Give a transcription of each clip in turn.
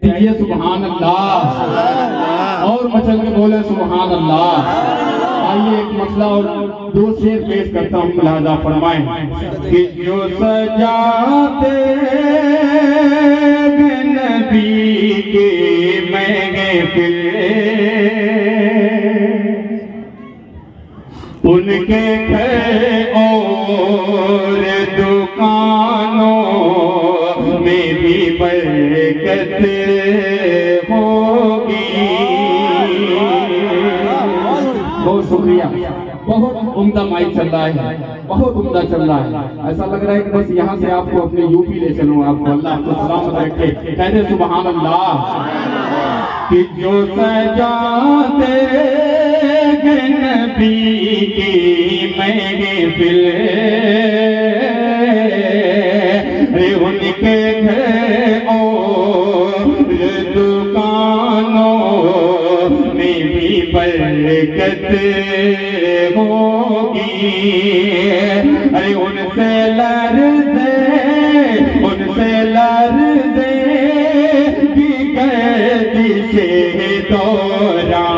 दीजिए सुभान अल्लाह, और मचल के बोले सुभान अल्लाह। आइए एक मसला और दो शेर पेश करता हूँ, मुलाजा फरमाएं कि जो सजाते नबी के महफिल उनके घर और दुकानों में भी बरकत होगी। बहुत शुक्रिया, बहुत उम्दा माइक चल रहा है, बहुत उम्दा चल रहा है। ऐसा लग रहा है कि बस यहाँ से आपको अपने यूपी ले चलूँ। आपको अल्लाह आपको सलामत रखे, कहते सुभान अल्लाह। कि जो सजाते नबी की महफिल उनके घर और दुकानों में भी बरकत होगी। अरे उनसे लर्ज़े की गर्दिशे दौरा,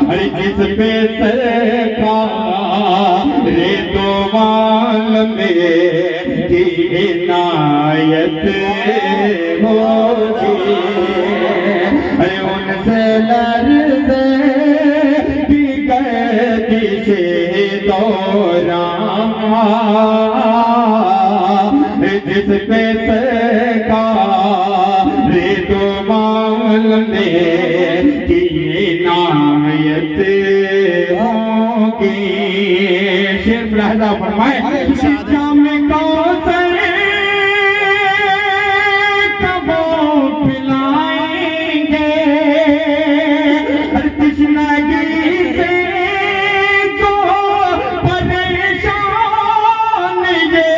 अरे जिस पे सरकारे दो आलम की इनायत होगी। अरे उनसे लर्ज़े की गर्दिशे दौरा, जिस पे सरकारे दो आलम की इनायत होगी। शेर मुलाहिज़ा फरमाए, जाम कौसर कब पिलाएंगे, तृष्णागी से जो परेशान ये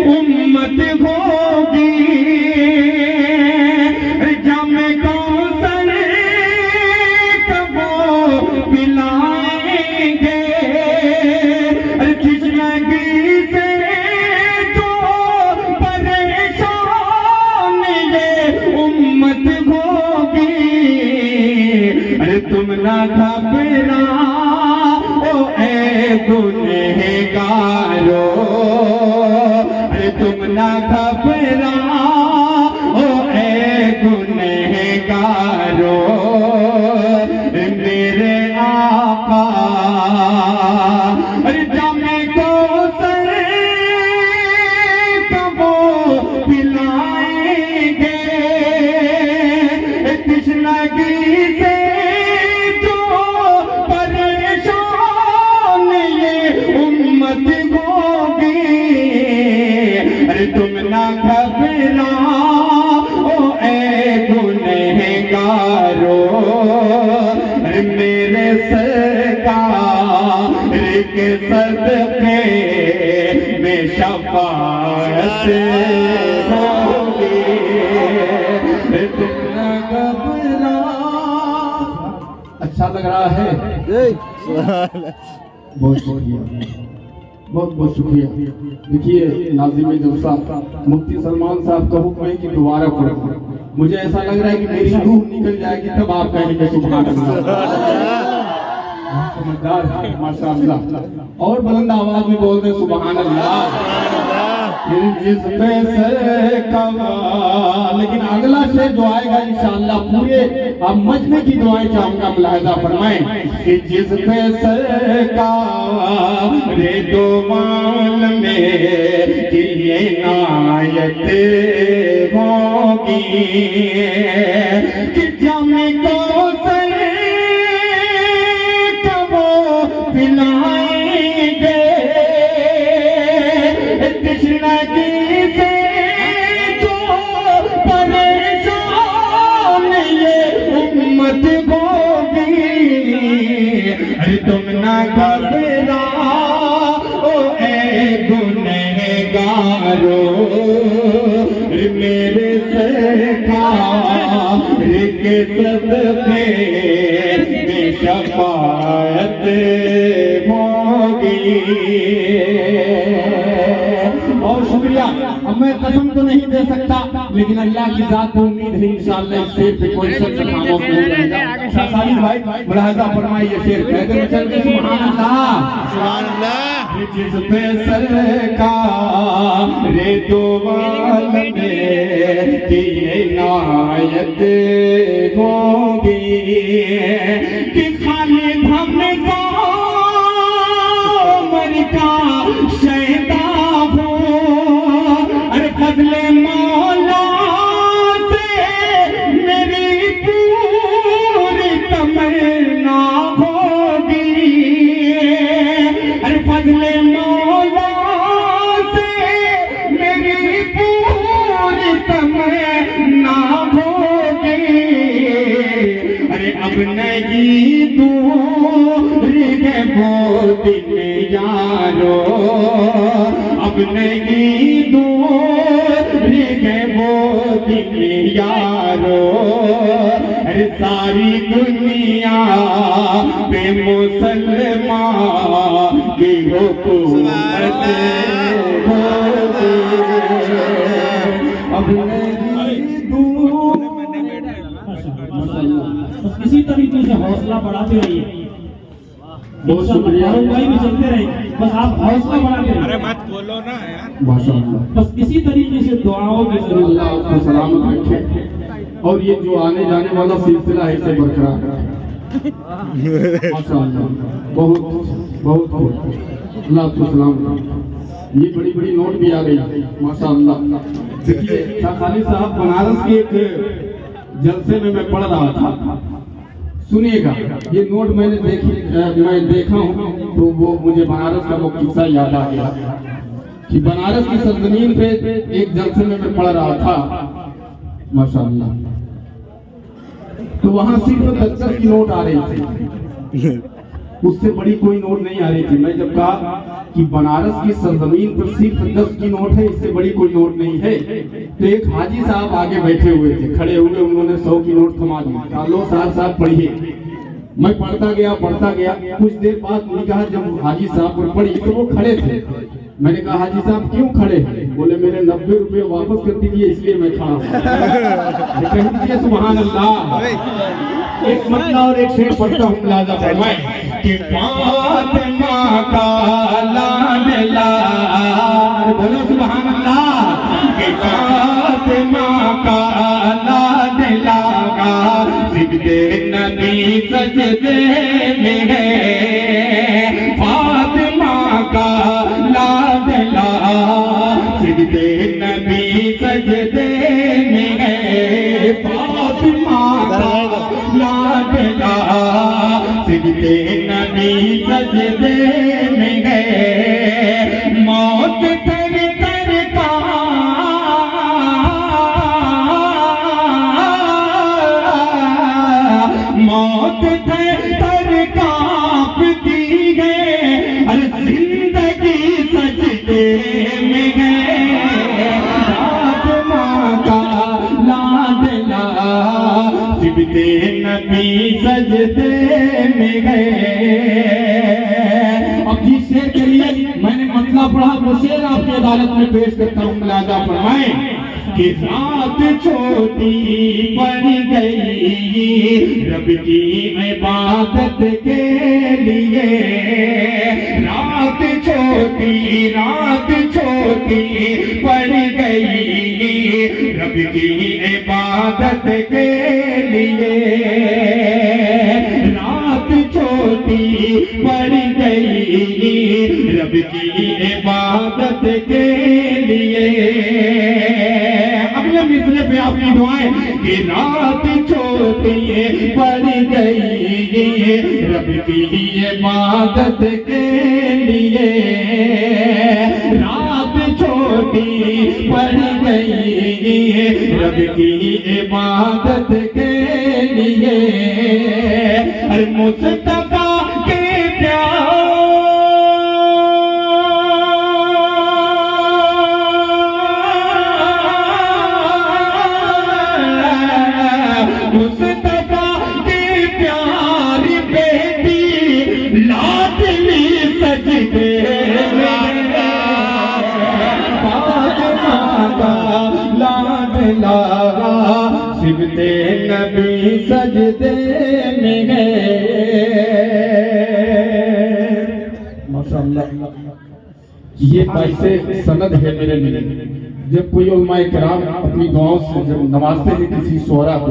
उम्मत होगी। जाम कौसर कब पिलाएंगे, तृष्णागी से जो परेशान ये उम्मत होगी। अरे तुम ना घबराओ ए गुनहगारो, अरे तुम ना घबराओ ए गुनहगारो, मेरे आका अरे जामे कौसर कब पिलाएंगे, तृष्णागी से जो परेशान ये उम्मत होगी। अरे तुम ना घबराओ ए गुनहगारो, मेरे सरकार के सदके में शफाअत होगी। तुम ना घबराओ। अच्छा लग रहा है? बहुत बहुत शुक्रिया। देखिए नाज़िम जलसा मुफ्ती सलमान साहब का हुक्म है कि दोबारा पढ़ो। मुझे ऐसा लग रहा है कि मेरी रूह निकल जाएगी तब आप कहेंगे सुभान अल्लाह। समझदार माशाअल्लाह, और बुलंद आवाज में बोल दे सुभान अल्लाह। जिस पे लेकिन अगला शेर जो आएगा इंशाअल्लाह पूरे अब मजमे की दुआएं चाहूंगा, मुलाहिज़ा फरमाएं कि जिस पे सरकारे दो आलम की इनायत होगी। कि जामे कौसर कब पिलाएंगे, तृष्णागी से जो परेशान ये उम्मत होगी। अरे तुम ना घबराओ ए गुनहगारो, मेरे सरकार के सदके में शफाअत होगी। बहुत शुक्रिया। अब मैं कसम तो नहीं दे सकता, लेकिन अल्लाह की जात को उम्मीद है इंशाअल्लाह इस शेर पे कोई शख्स खामोश नहीं रहेगा। शाह भाई मुलाहिजा फरमाइए, शेर कहते हैं चल के सुभान अल्लाह सुभान अल्लाह। जिस पे सरकार रे दो वाल में की इनायत होगी कि खाली हमने का शहदा हो, अरे फजले मौला से मेरी पूरी तमन्ना होगी, अरे फजले मौला से मेरी पूरी तमन्ना होगी, अरे अब नहीं दूर है वो दिन यारो, अब नहीं दूर है वो दिन यारो, अरे सारी दुनिया पे मुसलमान की हुकूमत होगी, अब नहीं दूर। इसी तरीके से हौसला बढ़ाते रहिए, बहुत शुक्रिया भाई भी चलते रहेंगे, बस आप हौसला बढ़ाते रहिए। अरे मत बोलो ना यार, माशाअल्लाह। बस इसी तरीके से दुआओं के जरिए अल्लाह आपको सलामत रखे और ये जो आने जाने वाला सिलसिला है इसे बरकरार रखे। माशाअल्लाह, बहुत बहुत अल्लाह आपको सलामत रखे। ये बड़ी बड़ी नोट भी आ गई माशाअल्लाह। देखिए शाह खालिद साहब बनारस के एक जलसे में मैं पढ़ रहा था, सुनिएगा ये नोट मैंने मैं देखा हूँ तो वो मुझे बनारस का वो किस्सा याद आ गया कि बनारस की सरजमीन पे एक जलसे में मैं पढ़ रहा था माशाअल्लाह, तो वहां सिर्फ 10 की नोट आ रही थी, उससे बड़ी कोई नोट नहीं आ रही थी। मैं जब कहा कि बनारस की सरजमीन पर सिर्फ 10 की नोट है, इससे बड़ी कोई नोट नहीं है, तो एक हाजी साहब आगे बैठे हुए थे, खड़े हुए, उन्होंने 100 की नोट थमा दी, कहा लो साहब पढ़िए। मैं पढ़ता गया, कुछ देर बाद मैंने कहा जब हाजी साहब पर पढ़ी तो वो खड़े थे, मैंने कहा हाजी साहब क्यों खड़े हैं? बोले मेरे 90 रुपए वापस कर दीजिए इसलिए मैं खड़ा हूँ। कह दीजिए सुभान अल्लाह। एक मतलब और एक शेर पढ़ता हूँ, मुलाजा फरमाए कि फातिमा का लाडलार, बोलो सुभान अल्लाह, कि फातिमा का लाडलागा सिजदे नबी सजदे में है, फातिमा का लाडला सिजदे नबी सजदे में है, फातिमा का लाडला सिजदे नबी सजदे में है, मौत तर तर का मौत तर कांपती है, अरे जिंदगी सजदे में है, फातिमा का लाडला सिजदे नबी सजदे में है। अब जिस शेर के लिए मैंने मतलब पढ़ा वो शेर आपकी अदालत में पेश करता हूँ, मुलाजा फरमाए कि रात छोटी पड़ गई रब की इबादत के लिए, रात छोटी पड़ गई रब की इबादत के लिए, रात छोटी पड़ गई रब की इबादत के लिए। अगले मिसरे पे आपकी दुआएं कि रात छोटी पड़ गई रब की इबादत के लिए, रात छोटी पड़ गई रब की इबादत के लिए, अरे मुस्तफा के प्यार मुस्तफा के प्यार बेटी लाडली सजदे में, नबी सजदे में है। माशाअल्लाह, ये ऐसे सनद है मेरे लिए। जब कोई उलमाए किराम अपनी दुआओं से जब नवाजते हैं किसी शोहरा को,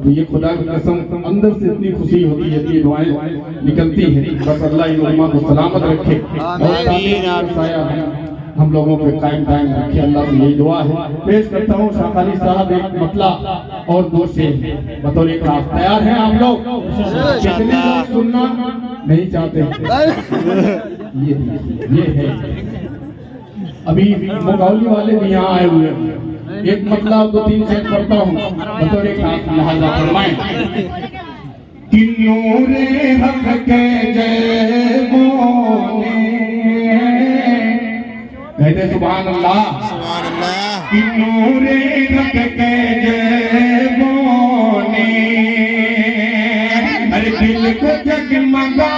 तो ये खुदा की कसम अंदर से इतनी खुशी होती है, ये दुआएं निकलती हैं। बस अल्लाह इन उलमा को सलामत रखे और साया हम लोगों पे कायम कायम रखे, अल्लाह से यही दुआ है। पेश करता हूँ शाह अली साहब एक मतला और दो शेर बतौर खास। तैयार हैं आप लोग? कितने लोग सुनना नहीं चाहते? ये है। अभी मुगौली वाले भी यहाँ आए हुए हैं। एक मतलब 2-3 शेर पढ़ता हूँ बतौर खास, लिहाजा फरमाएं कि नूरे हक के जय बोले, कहते सुभान अल्लाह, सुभान अल्लाह। कि नूरे हक के जय बोले, अरे दिल को जगमगा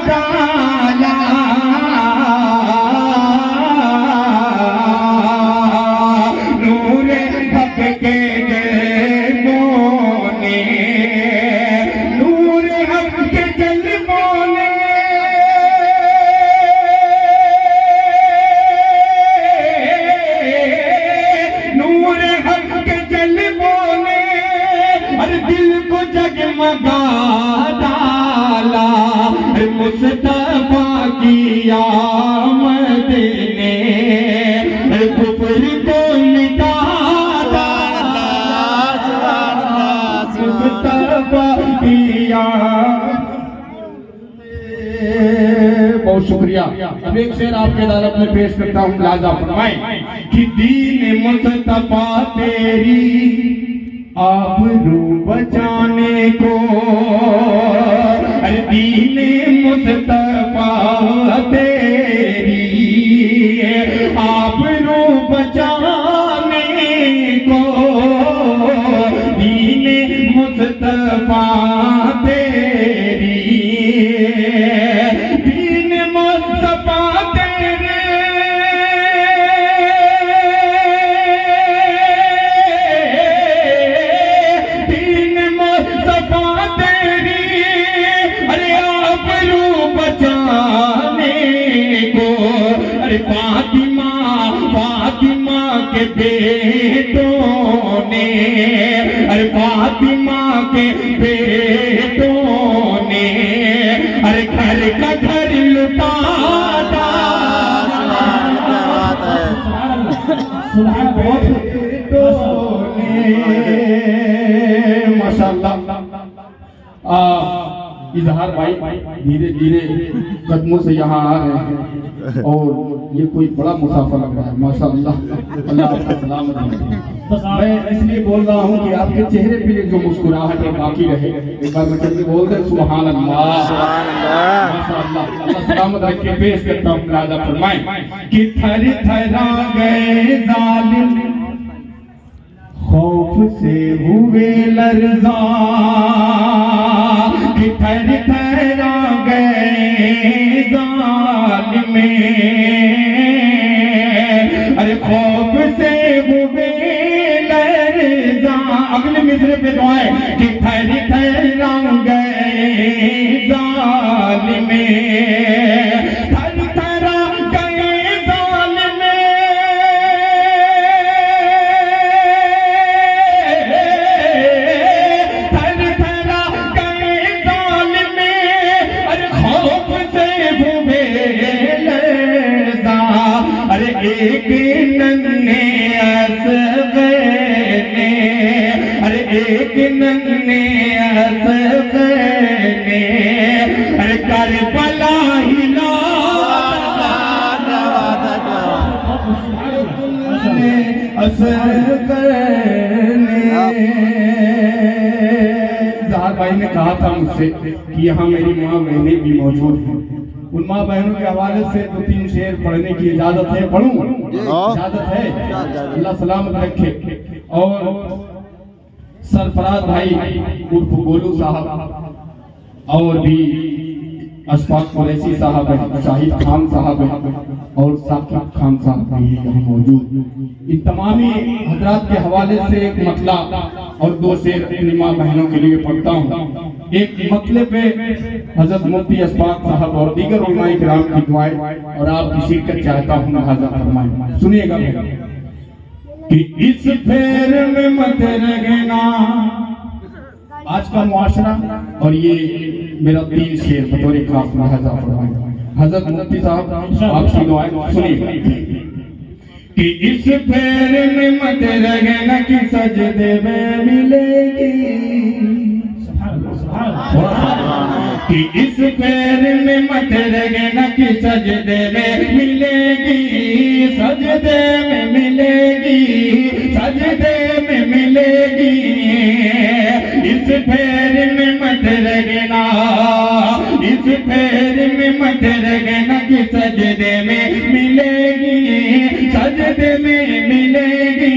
डाला, नूरे हक के जय बोले, नूरे हक के जय बोले, नूरे हक के जय बोले, अरे दिल को जगमगा डाला, मुस्तफा की आमद ने कुफर को मिटा डाला, मुस्तफा की आमद। बहुत शुक्रिया। अब एक शेर आपके अदालत में पेश करता हूँ, लाजा फरमाएं कि दीन मुस्तफा तेरी आबरू बचाने को, अरे दीने मुस्तफा तेरी आबरू बचाने को, दीने मुस्तफा तेरी, दीने मुस्तफा तेरे, फातिमा फातिमा के बेटों ने, अरे फातिमा के बेटों ने, अरे घर का घर लुटा माशाअल्लाह। इजहार भाई धीरे धीरे कदमों से यहाँ आ रहे हैं और ये कोई बड़ा मुसाफा लग रहा है माशाअल्लाह। अल्लाह आपका सलामत रखे। मैं इसलिए बोल रहा हूँ कि आपके चेहरे पे जो मुस्कुराहट है बाकी रहे। एक बार मैं चलिए बोल दे सुभान अल्लाह, माशाअल्लाह। अल्लाह सलामत रखे। पेश करता हूँ, राजा फरमाएं कि थर थरा गए जालिम खौफ से हुए लरज़ा, कि थर थरा गए जालिम, अरे खौफ से हुए लरज़ा। अगले मिसरे पे दुआएं कि थर थरा गए जालिम, थर थरा गए जालिम, थर थरा गए जालिम, अरे खौफ से हुए लरज़ा। अरे एक नन्हे असग़र ने, अरे एक नन्हे असग़र ने, अरे करबला हिला असग़र ने। ज़ाहर भाई ने कहा था मुझसे कि यहाँ मेरी माँ बहनें भी मौजूद हैं। उन माँ बहनों के हवाले से 2-3 शेर पढ़ने की इजाजत है? पढ़ूं? इजाजत है? अल्लाह सलामत रखे। और सरफराज भाई उर्फ गोलू साहब और भी अशफाक कुरैशी साहब हैं, शाहिद खान साहब हैं और साकिब खान साहब भी यहाँ मौजूद। इन तमामी हजरात के हवाले से एक मतला और दो शेर अपनी माँ बहनों के लिए पढ़ता हूँ। एक मतले पे हजरत मुफ्ती अशफाक साहब और दीगर उलमाए किराम की दुआएं और आपकी शिरकत चाहता हूँ, लिहाजा फरमाएं। सुनिएगा कि इस फेर में मत लगना आज का मुआशरा, और ये मेरा 3 शेर बतौर खास लिहाजा फरमाएं। हजरत मुफ्ती साहब आपकी दुआएं सुनिए कि इस फेर में मत लगना कि सजदे में मिलेगी, कि इस पैर में मत लगना कि सजदे में मिलेगी, सजदे में मिलेगी, सजदे में मिलेगी। इस पैर में मत लगना, इस पैर में मत लगना कि सजदे में मिलेगी, सजदे में मिलेगी,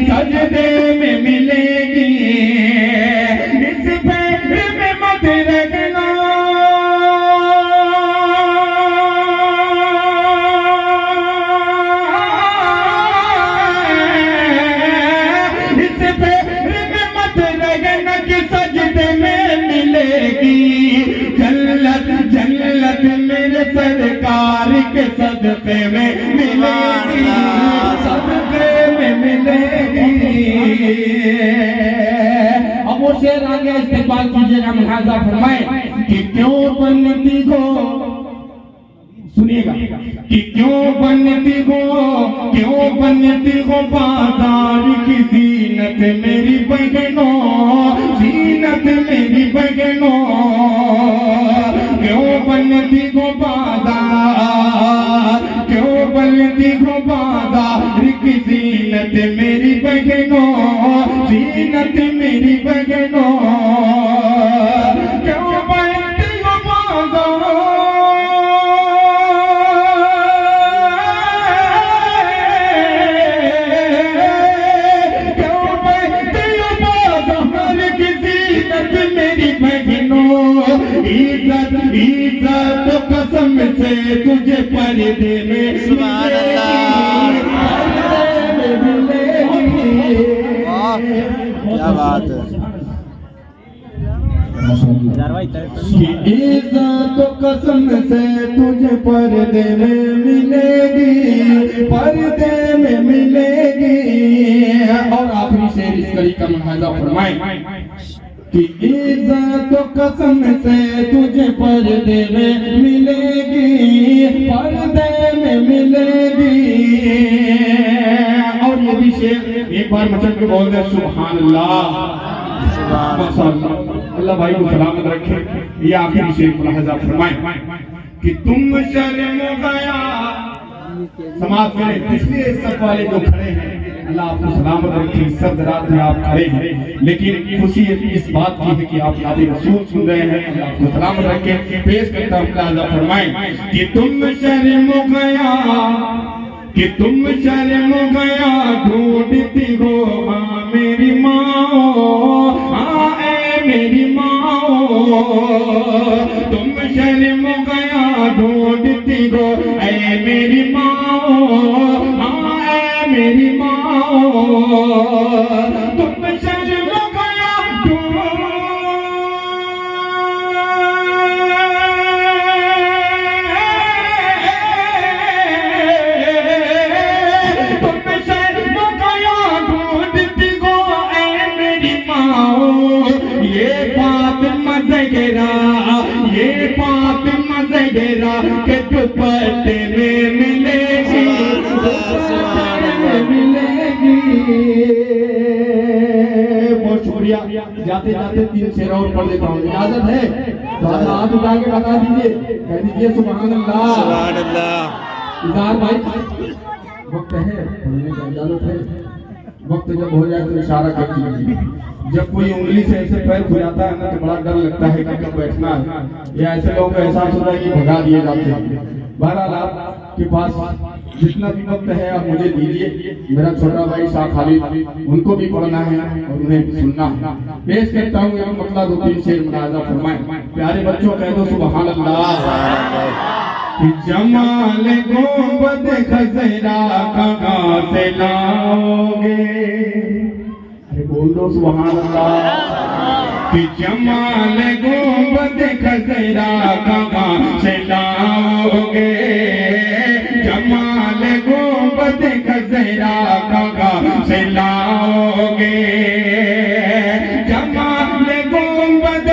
सजदे में मिलेगी। इस पैर में मत लगना, इस पैर में मत लगना कि सजदे में मिलेगी। जन्नत जन्नत मेरे सरकार के सदक़े में मिलेगी, सदक़े में मिलेगी। अब वो शेर आगे इस्तेमाल कीजिएगा, लिहाजा फरमाए कि क्यों बनती हो, सुनिएगा कि क्यों बनती हो, क्यों बनती हो बाजार की जीनत मेरी बहनों, जीनत मेरी बहनों। क्यों बनती हो बाजार, क्यों बनती हो बाजार की जीनत मेरी बहनों, जीनत मेरी बहनों। क्यों बनती हो बाजार, क्यों बनती हो बाजार की जीनत मेरी बहनों। इज्जत इज्जत तो कसम से तुझे पर्दे में क्या बात है। इज्जत तो कसम से तुझे पर्दे में मिलेगी, पर्दे में मिलेगी। और आखिरी शेर इस कड़ी का मुहाजा फरमाएं कि इज्जत तो कसम से तुझे पर्दे में मिलेगी, पर्दे में मिलेगी। और ये भी शेर एक बार मचल के बोल दे सुभान अल्लाह, अल्लाह भाई को सलामत रखे। ये आखिरी शेर को लिहाजा फरमाएं कि तुम शर्म गया समाज में, इसलिए सब वाले जो खड़े हैं अल्लाह आपको सलामत रखे। सब रात में आप खड़े हैं, लेकिन खुशी इस बात की है कि आप याद रसूल सुन रहे हैं। अल्लाह आपको सलामत रखे। पेश करता हूँ, लिहाजा फरमाएं कि तुम शर्म गया, कि तुम शर्म गया ढूंढती हो हाँ मेरी माँ, हाँ ऐ मेरी माँ। तुम शर्म गया ढूंढती हो ऐ मेरी माँ, हाँ ऐ मेरी माँ। तुम शर्म गया ये फातिमा ज़हरा के दुपट्टे में मिलेगी, दुपट्टे में मिलेगी। बहुत शुक्रिया। जाते जाते 3 शेर और पढ़ देता हूँ, इजाजत है तो हाथ उठा के बता दीजिए, कह दीजिए सुभान अल्लाह, सुभान अल्लाह। इजार भाई वक्त है पढ़ने का, इजाजत है। वक्त जब हो जाए तो इशारा कर दीजिए। जब कोई उंगली से ऐसे पैर खुजाता है ना तो बड़ा डर लगता है कि कब बैठना है, या ऐसे लोगों को एहसास होता है कि भगा दिए जाते हैं। बहरहाल आपके पास जितना भी वक्त है आप मुझे दीजिए। मेरा छोटा भाई शाह खालिद, उनको भी पढ़ना है और उन्हें भी सुनना है। पेश करता हूँ एक मतलब 2-3 शेर मुलाजा फरमाएं। प्यारे बच्चों कह दो सुभान अल्लाह। जमाल गुंबद खजरा कहाँ से लाओगे, अरे बोल दो सुभान अल्लाह। कि जमाल गुंबद खजरा कहाँ से लाओगे, जमाल गुंबद खजरा कहाँ से लाओगे, जमाल गुंबद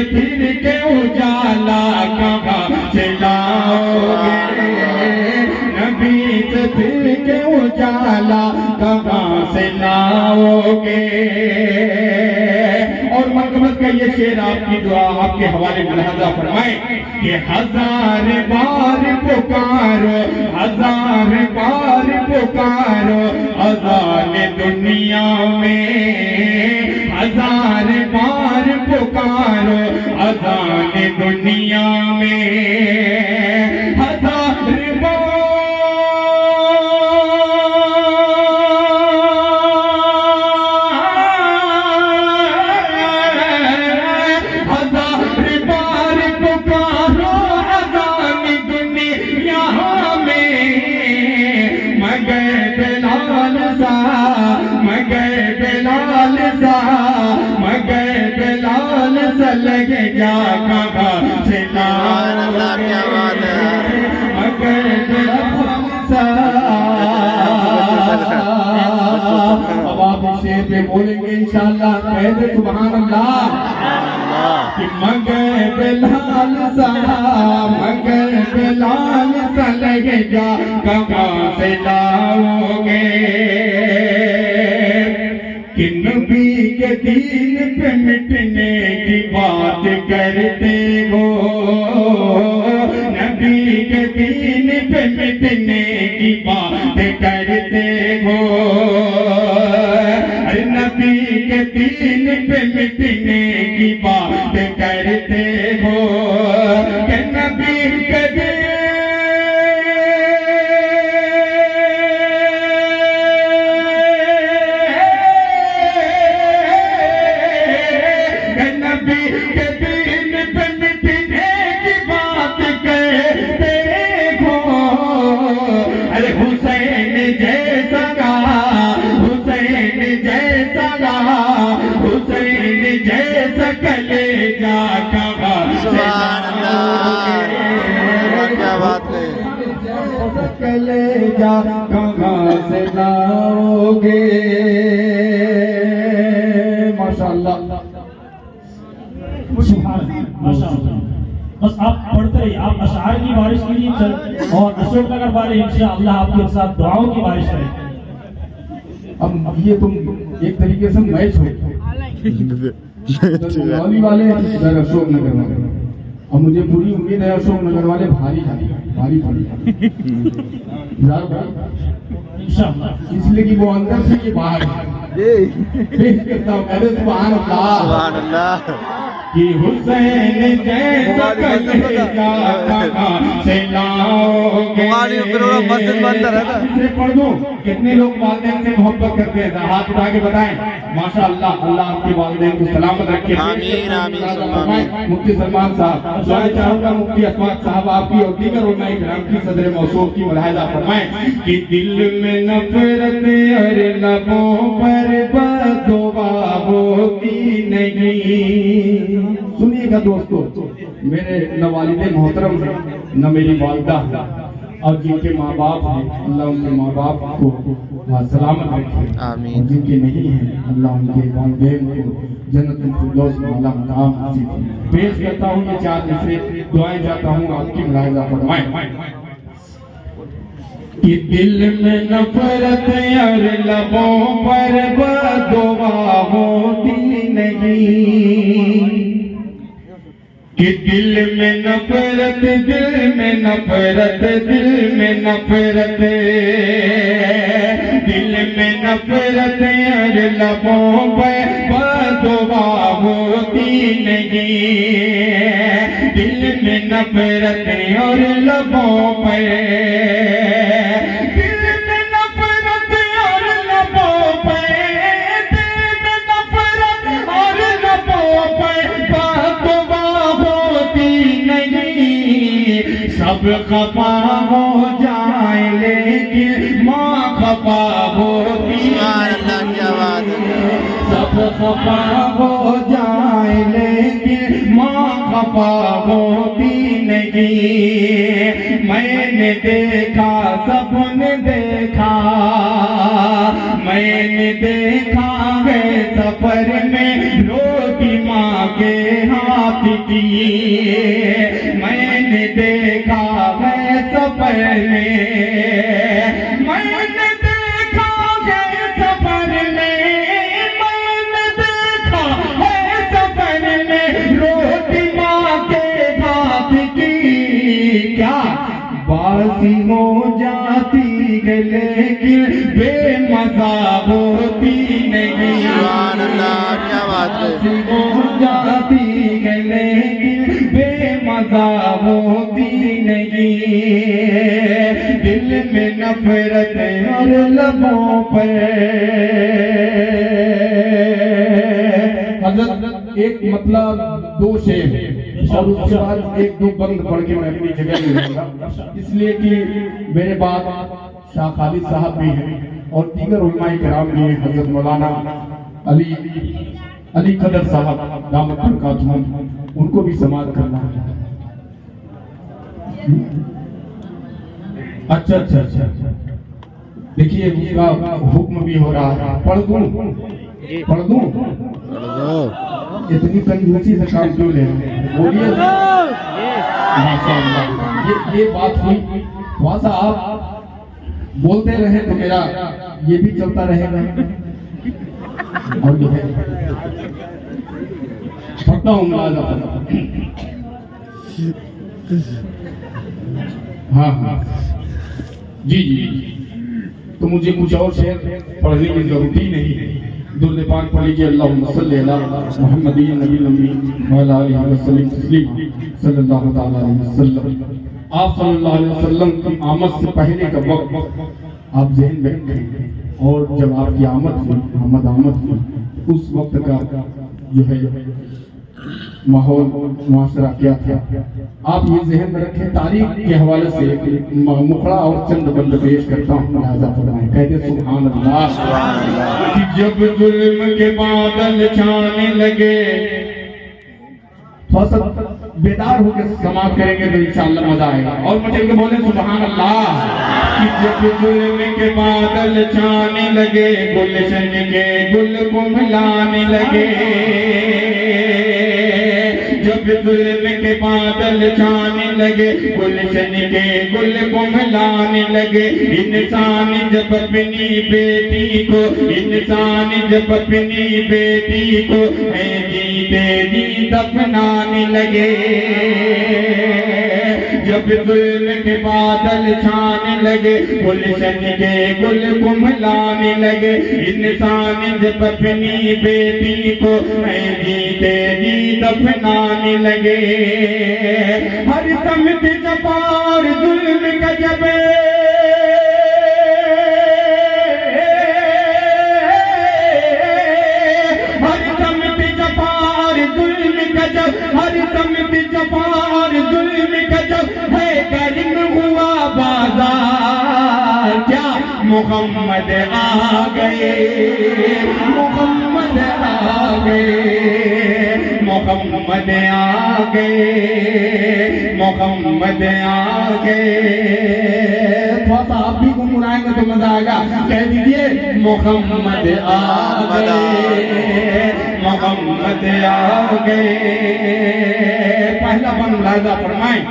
फिर के उजाला कहाँ से लाओगे, नबी से फिर के उजाला कहाँ से लाओगे। और मकमत का ये शेर आपकी दुआ आपके हवाले मुलाहजा फरमाए कि 1000 बार पुकारो, 1000 बार पुकारो अज़ान दुनिया में, 1000 बार पुकारो अज़ान दुनिया में, 1000 बार 1000 बार पुकारो अज़ान दुनिया में, मगर बिलाल सा, मगर बिलाल सा, मगर बिलाल सा लगेगा कहाँ से लाओगे, मगर बिलाल सा। अब आप इस शेर पे बोलेंगे इंशाअल्लाह, कह दे सुभान अल्लाह। कि मगर बिलाल सा, मगर बिलाल सा लगेगा कहाँ से लाओगे। कि नबी के दीन पे मिटने की बात करते हो, नबी के दीन पे मिटने की बात करते हो, नबी के दीन पे मिटने की बात करते हो, कि नबी के कलेजा कहाँ से लाओगे। माशाअल्लाह माशाअल्लाह। बस आप पढ़ते रहिए, आप अशार की बारिश के लिए चल और अशोकनगर वाले इंशाअल्लाह आपके साथ दुआओं की बारिश करें। अब ये तुम एक तरीके से मैच हो, मौलवी वाले इधर अशोकनगर वाले, अब मुझे पूरी उम्मीद है अशोकनगर वाले भारी भारी इसलिए कि वो अंदर से कि बाहर सुभान अल्लाह। कि हुसैन जैसा कलेजा कहाँ से लाओगे। मस्जिद बंद रहता है, पढ़ दो। कितने लोग वालिदैन से मोहब्बत करते हैं, हाथ उठा के बताएं। माशाअल्लाह, अल्लाह आपके वालिदैन को सलामत रखे। आमीन आमीन। मुफ्ती सलमान साहब, दुआएं चाहूंगा मुफ्ती असमात साहब आपकी और दीगर उलमाए किराम की सदर मौसूफ की मुलाहिजा फरमाएं कि दिल में नफरत और लबों पर बददुआ होती नहीं। सुनिएगा दोस्तों, मेरे न वालिदे मोहतरम है न मेरी वालिदा है, और जिनके माँ बाप हैं अल्लाह उनके माँ बाप को सलामत रखे, आमीन। जिनके नहीं हैं अल्लाह उनके वालिदैन को जन्नतुल फिरदौस में अल्लाह मकाम नसीब फरमाए। पेश करता हूँ ये 4 मिसरे, दुआएं चाहता हूँ आपकी मुलाहिजा फरमाएं कि दिल में नफरत और लबों पर बददुआ होती नहीं। कि दिल में नफरत, दिल में नफरत, दिल में नफरत, दिल में नफरत और लबों पे बदुआ होती नहीं। दिल में नफरत और लबों पे, दिल में नफरत और लबों पे, दिल में नफरत और लबों पे बदुआ होती नहीं। सब खफा हो जाए लेकिन माँ खफा होती अल्लाह क्या बात है। सब खफा हो जाए लेकिन माँ खफा होती नहीं। मैंने देखा, सबने देखा, मैंने देखा है सफर में रोटी माँ के हाथ की। मैंने देखा है सफर में, मैंने देखा है सफर में, मैंने देखा है सफर में रोटी माँ के हाथ की। क्या बासी हो जाती है लेकिन बेमज़ा होती नहीं। सुभान अल्लाह क्या बात है। बासी हो जाती है लेकिन बेमज़ा होती नहीं। दिल में नफरत और लबों पर। हज़रत एक मतलब दो शेर और उसके बाद एक दो बंद पढ़ के मैं अपनी जगह में रहूंगा, इसलिए कि मेरे बाद शाह खालिद साहब भी हैं और दीगर उलमाए किराम भी हैं। हज़रत मौलाना अली कदर साहब दामत बरकातुहुम, उनको भी समाअत करना है। अच्छा अच्छा अच्छा, देखिए उसका हुक्म भी हो रहा है। पढ़ दूं, पढ़ दूं? इतनी कंजूसी से काम क्यों ले रहे हैं? बोलिए माशाअल्लाह। ये बात हुई। थोड़ा सा आप बोलते रहे तो मेरा ये भी चलता रहेगा। और जो है पढ़ता हूँ मुलाज़ा। हाँ हाँ जी जी, तो मुझे कुछ और शेर पढ़ने की जरूरत ही नहीं है। दुरूद पाक पढ़ लीजिए। अल्लाहुम्मा सल्ली अला मुहम्मदिन नबी अम्मी व अला आलिहि वसल्लम तस्लीमा सल्लल्लाहु तआला अलैहि वसल्लम। आप सल्लल्लाहु अलैहि वसल्लम की आमद से पहले का वक्त आप ज़हन में रखें, और जब आपकी आमद हुई, आमद हुई, उस वक्त का जो है माहौल मुआशरा क्या था, आप ये ज़हन में रखें। तारीख के हवाले से मुखड़ा और चंद बंद पेश करता हूँ, मुलाज़ा फरमाएं। कहते सुभान अल्लाह। कि जब जुल्म के बादल छाने लगे, थोड़ा सा बेदार होकर समाप्त करेंगे तो इंशाअल्लाह मजा आएगा। और मुझे बोले सुभान अल्लाह। कि जब जुल्म के बादल छाने लगे, गुलशन के गुल कुम्हलाने लगे। जब जुल्म के बादल छाने लगे, गुलशन के गुल कुम्हलाने लगे। इंसान जब अपनी बेटी को, इंसान जब अपनी बेटी को जीते जी दफनाने लगे। जब जुल्म के बादल छाने लगे, गुलशन के गुल कुम्हलाने लगे। इंसान जब अपनी बेटी को जीते जी दफनाने लगे। हर समत जबार जुल्म का जब, हर समत जबार जुल्म का जब, हर समत जबार जुल्म का जब है गर्म हुआ बाजार। क्या मोहम्मद आ गए, मोहम्मद आ गए, मोहम्मद आ गए, मोहम्मद आ गए। थोड़ा सा आप भी गुनगुनाएंगे तो मजा आएगा। कह दीजिए मोहम्मद आ गए, मोहम्मद आ गए। पहला बन मुलाज़ा फरमाएं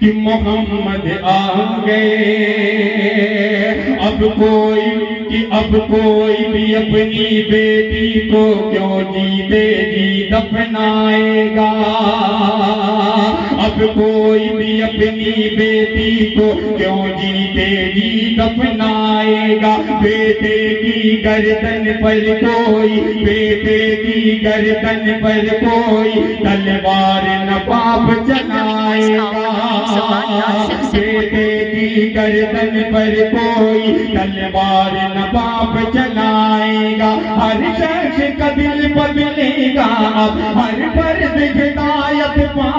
कि मोहम्मद आ गए। अब कोई कि अब कोई भी अपनी बेटी को क्यों जीते जी दफनाएगा। अब कोई भी अपनी बेटी को क्यों जीते जी दफनाएगा। बेटे की गर्दन पर कोई, बेटे की गर्दन पर कोई तलवार न बाप चलाएगा। बेटे की गर्दन पर कोई तलवार न बाप चलाएगा। हर शख्स का दिल बदलेगा, अब हर फर्द हिदायत पा